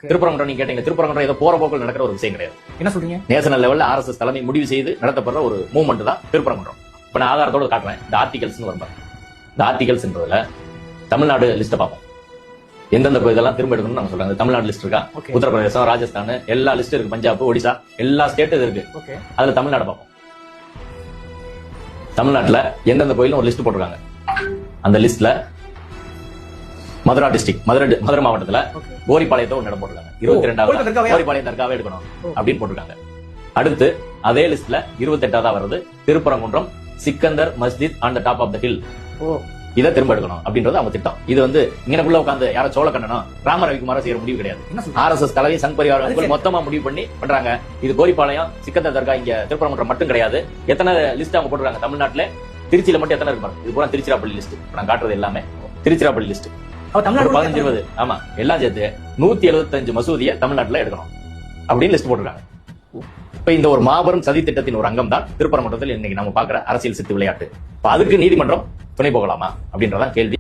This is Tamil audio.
திருப்பரங்குன்றம் நீங்க கேட்டீங்க, திருப்பரங்குன்றம் ஏதோ போற போக்கில் நடக்கிற ஒரு விஷயம் கிடையாது. என்ன சொல்றீங்க? நேஷனல் லெவல்ல RSS தலைமை முடிவு செய்து நடத்தப்படுற ஒரு மூவ்மெண்ட் தான் திருப்பரங்குன்றம். இப்ப நான் ஆதாரத்தோட காட்டுறேன். இந்த ஆர்டிகல்ஸ் வரும்பா, இந்த ஆர்டிகல்ஸ்ன்றதுல தமிழ்நாடு லிஸ்ட் பார்ப்போம். எந்தெந்த இதெல்லாம் திரும்ப எடுக்கணும்னு நாங்க சொல்றாங்க. தமிழ்நாடு லிஸ்ட் இருக்கா, உத்தரப்பிரதேசம், ராஜஸ்தான், எல்லா லிஸ்ட் இருக்கு, பஞ்சாப், ஒடிசா, எல்லா ஸ்டேட் இருக்கு. அதுல தமிழ்நாடு பார்ப்போம். தமிழ்நாட்டுல எந்தெந்த கோயிலும் ஒரு லிஸ்ட் போட்டிருக்காங்க. அந்த லிஸ்ட்ல மதுரா டிஸ்ட்ரிக்ட், மதுரை மாவட்டத்துல கோரிப்பாளையத்தை ஒரு இடம் போட்டிருக்காங்க. 22வது கோரிப்பாளையம் தர்காவே எடுக்கணும் அப்படின்னு போட்டிருக்காங்க. அடுத்து அதே லிஸ்ட்ல 28வது வருது Thiruparankundram Sikandar Masjid on the top of the hill. இதை திரும்ப எடுக்கணும் அப்படின்றது அவங்க திட்டம். இது வந்து இங்கனக்குள்ள உட்காந்து யாரோ சோழக்கண்ணனும் ராம ரவிக்குமாரோ செய்யற முடிவு கிடையாது. RSS தலைவி சங் பரிவார் மொத்தமா முடிவு பண்ணி பண்றாங்க. இது கோரிப்பாளையம் சிக்கந்தர் தர்கா இங்க திருப்பரங்குன்றம் மட்டும் கிடையாது. எத்தனை லிஸ்ட் அவங்க போட்டுருக்காங்க தமிழ்நாட்டுல? திருச்சியில மட்டும் எத்தனை இருக்கு? இது பூரா திருச்சிராப்பள்ளி லிஸ்ட். நான் காட்டுறது எல்லாமே திருச்சிராப்பள்ளி லிஸ்ட். 15-20 ஆமா எல்லாம் சேர்த்து 175 மசூதியை தமிழ்நாட்டுல எடுக்கணும் அப்படின்னு லிஸ்ட் போட்டிருக்காங்க. இப்ப இந்த ஒரு மாபெரும் சதி திட்டத்தின் ஒரு அங்கம் தான் திருப்பரங்குன்றத்தில் இன்னைக்கு நம்ம பாக்குற அரசியல் சித்து விளையாட்டு. அதுக்கு நீதிமன்றம் துணை போகலாமா அப்படின்றதான் கேள்வி.